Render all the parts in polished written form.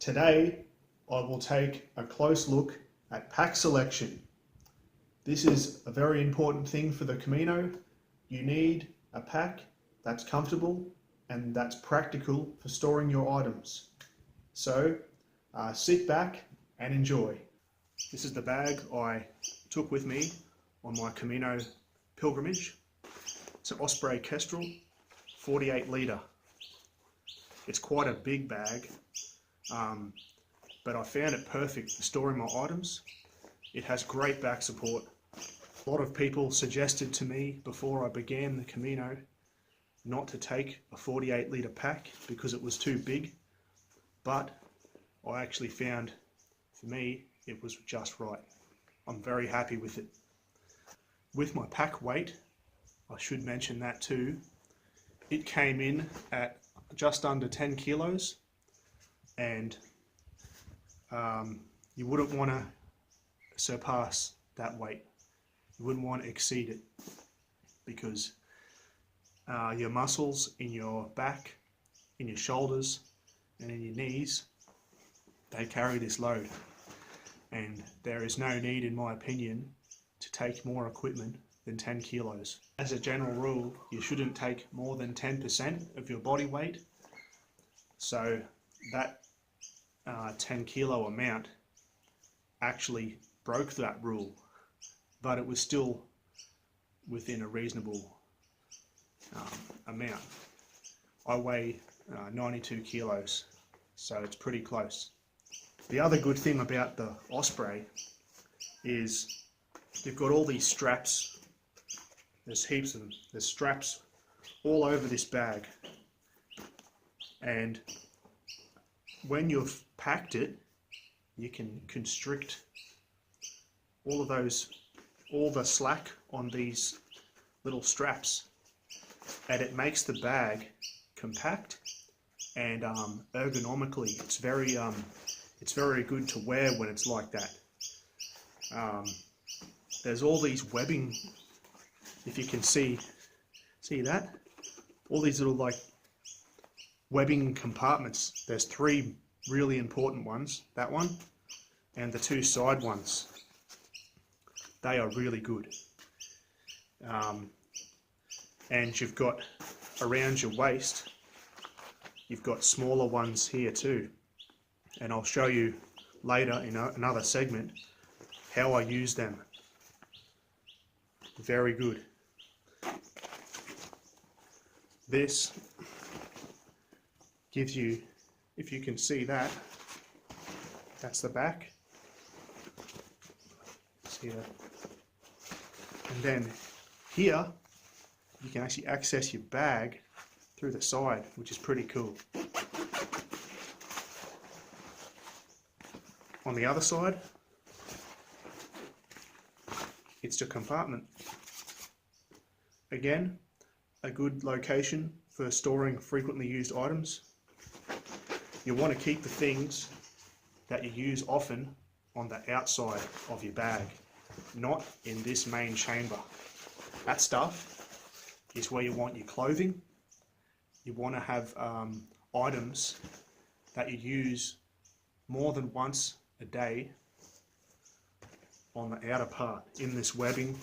Today I will take a close look at pack selection. This is a very important thing for the Camino. You need a pack that's comfortable and that's practical for storing your items. So sit back and enjoy. This is the bag I took with me on my Camino pilgrimage. It's an Osprey Kestrel 48 litre. It's quite a big bag, but I found it perfect for storing my items. It has great back support. A lot of people suggested to me before I began the Camino not to take a 48 litre pack because it was too big, but I actually found, for me, it was just right. I'm very happy with it. With my pack weight, I should mention that too, it came in at just under 10 kilos, and you wouldn't want to surpass that weight. You wouldn't want to exceed it, because your muscles in your back, in your shoulders and in your knees, they carry this load, and there is no need, in my opinion, to take more equipment than 10 kilos. As a general rule, you shouldn't take more than 10% of your body weight. So that 10 kilo amount actually broke that rule, but it was still within a reasonable amount. I weigh 92 kilos, so it's pretty close. The other good thing about the Osprey is you've got all these straps. There's heaps of them. There's straps all over this bag, and when you've packed it, you can constrict all the slack on these little straps, and it makes the bag compact and ergonomically it's very good to wear when it's like that. There's all these webbing, if you can see that, all these little like webbing compartments. There's three really important ones, that one and the two side ones. They are really good. And you've got around your waist, you've got smaller ones here too, and I'll show you later in another segment how I use them. Very good. This gives you, if you can see that, that's the back. See that? And then here you can actually access your bag through the side, which is pretty cool. On the other side, it's the compartment. Again, a good location for storing frequently used items. You want to keep the things that you use often on the outside of your bag, not in this main chamber. That stuff is where you want your clothing. You want to have items that you use more than once a day on the outer part, in this webbing,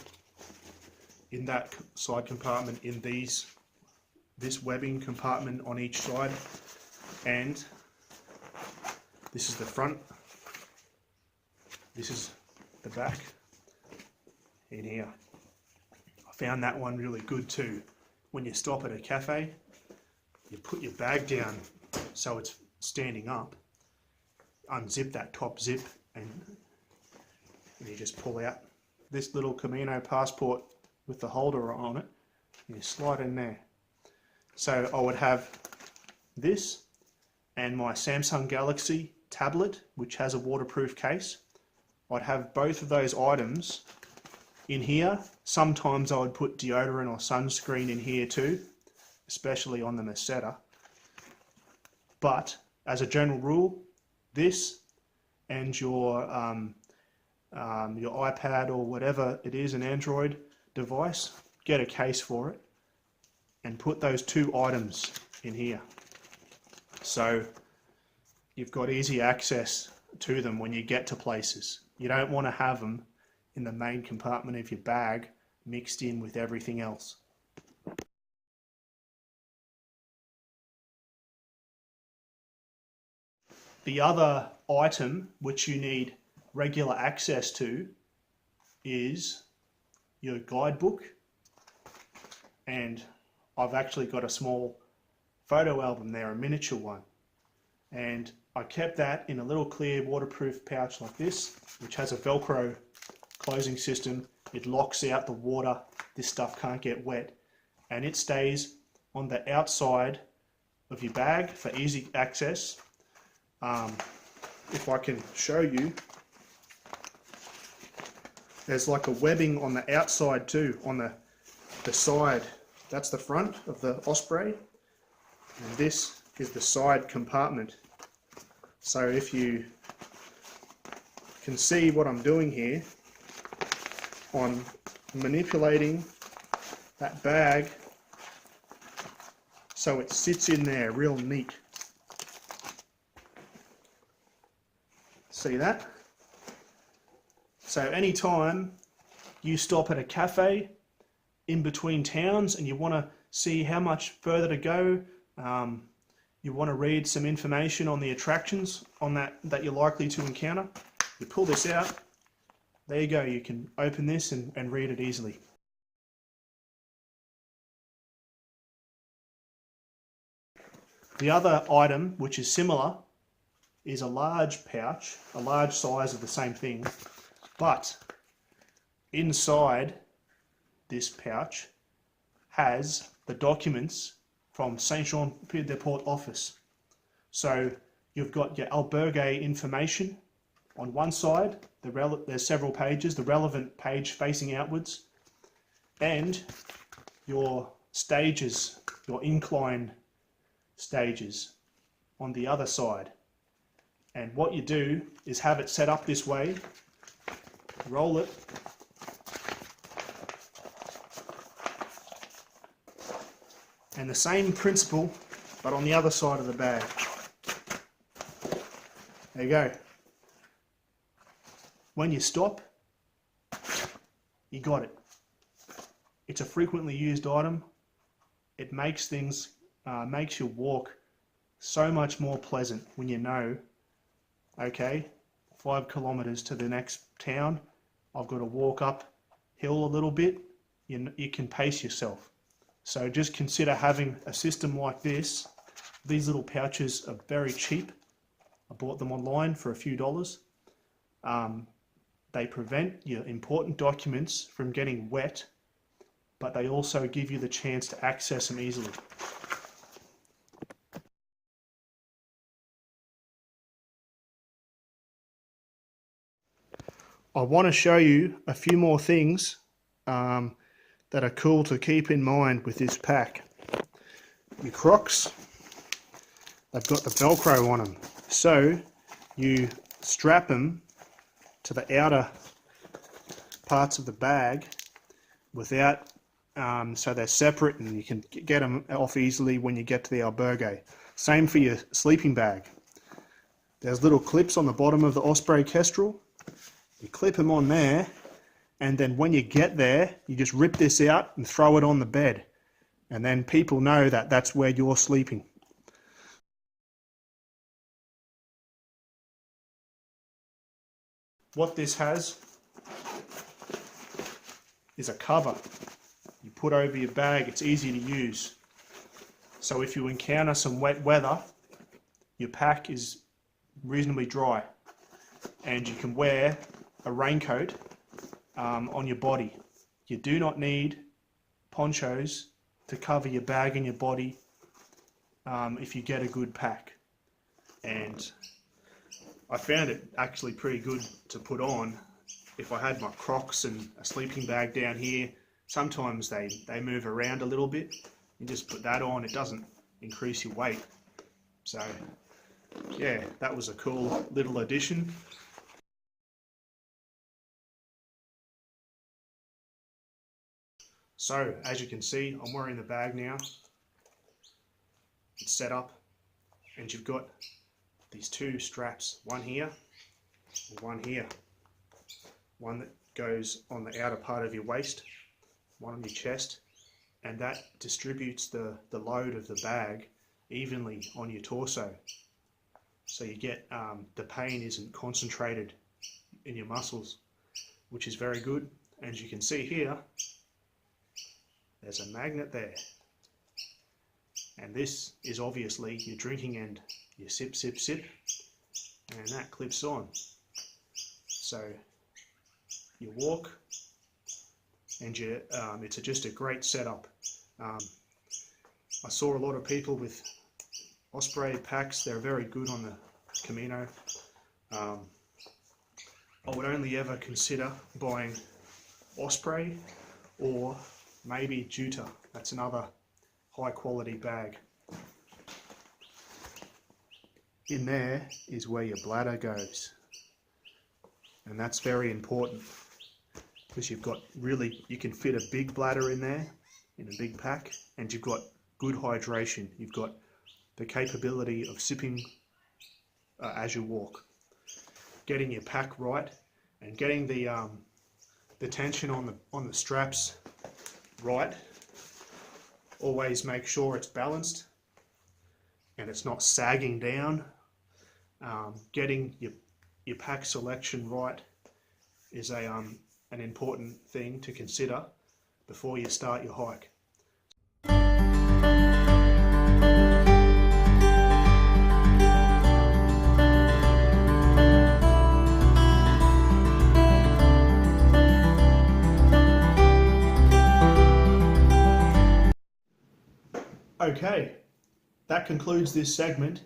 in that side compartment, in this webbing compartment on each side, and this is the front, this is the back in here. I found that one really good too. When you stop at a cafe, you put your bag down so it's standing up, unzip that top zip, and you just pull out this little Camino passport with the holder on it, and you slide in there. So I would have this and my Samsung Galaxy tablet, which has a waterproof case. I'd have both of those items in here. Sometimes I would put deodorant or sunscreen in here too, especially on the Meseta. But as a general rule, this and your iPad or whatever it is, an Android device, get a case for it and put those two items in here. So you've got easy access to them when you get to places. You don't want to have them in the main compartment of your bag mixed in with everything else. The other item which you need regular access to is your guidebook, and I've actually got a small photo album there, a miniature one, and I kept that in a little clear waterproof pouch like this, which has a Velcro closing system. It locks out the water, this stuff can't get wet, and it stays on the outside of your bag for easy access. If I can show you, there's like a webbing on the outside too, on the side. That's the front of the Osprey, and this is the side compartment. So if you can see what I'm doing here, I'm manipulating that bag so it sits in there real neat. See that? So anytime you stop at a cafe in between towns and you want to see how much further to go, you want to read some information on the attractions on that you're likely to encounter, you pull this out, there you go, you can open this and read it easily. The other item which is similar is a large pouch, a large size of the same thing, but inside this pouch has the documents from Saint-Jean-Pied-de-Port office. So you've got your albergue information on one side, there's several pages, the relevant page facing outwards, and your stages, your incline stages on the other side. And what you do is have it set up this way, roll it, and the same principle, but on the other side of the bag. There you go. When you stop, you got it. It's a frequently used item. It makes things, makes your walk so much more pleasant when you know, okay, 5 kilometers to the next town, I've got to walk uphill a little bit. You can pace yourself. So just consider having a system like this. These little pouches are very cheap. I bought them online for a few dollars. They prevent your important documents from getting wet, but they also give you the chance to access them easily. I want to show you a few more things that are cool to keep in mind with this pack. Your Crocs, they've got the Velcro on them. So you strap them to the outer parts of the bag without, so they're separate and you can get them off easily when you get to the albergue. Same for your sleeping bag. There's little clips on the bottom of the Osprey Kestrel. You clip them on there, and then when you get there, you just rip this out and throw it on the bed. And then people know that that's where you're sleeping. What this has is a cover you put over your bag. It's easy to use. So if you encounter some wet weather, your pack is reasonably dry, and you can wear a raincoat on your body. You do not need ponchos to cover your bag and your body if you get a good pack. And I found it actually pretty good to put on. If I had my Crocs and a sleeping bag down here, sometimes they move around a little bit. You just put that on, it doesn't increase your weight. So yeah, that was a cool little addition. So as you can see, I'm wearing the bag now. It's set up, and you've got these two straps, one here and one here. One that goes on the outer part of your waist, one on your chest, and that distributes the load of the bag evenly on your torso. So you get, the pain isn't concentrated in your muscles, which is very good. As you can see here, there's a magnet there. And this is obviously your drinking end. You sip, sip, sip, and that clips on. So you walk, and it's just a great setup. I saw a lot of people with Osprey packs. They're very good on the Camino. I would only ever consider buying Osprey or maybe Juta. That's another high quality bag. In there is where your bladder goes, and that's very important, because you've got you can fit a big bladder in there, in a big pack, and you've got good hydration. You've got the capability of sipping as you walk. Getting your pack right and getting the tension on the straps right. Always make sure it's balanced and it's not sagging down. Getting your pack selection right is an important thing to consider before you start your hike. Okay, that concludes this segment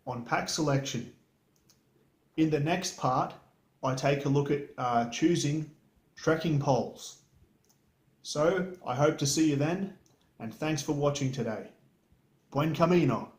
on pack selection. In the next part, I take a look at choosing trekking poles. So I hope to see you then, and thanks for watching today. Buen camino.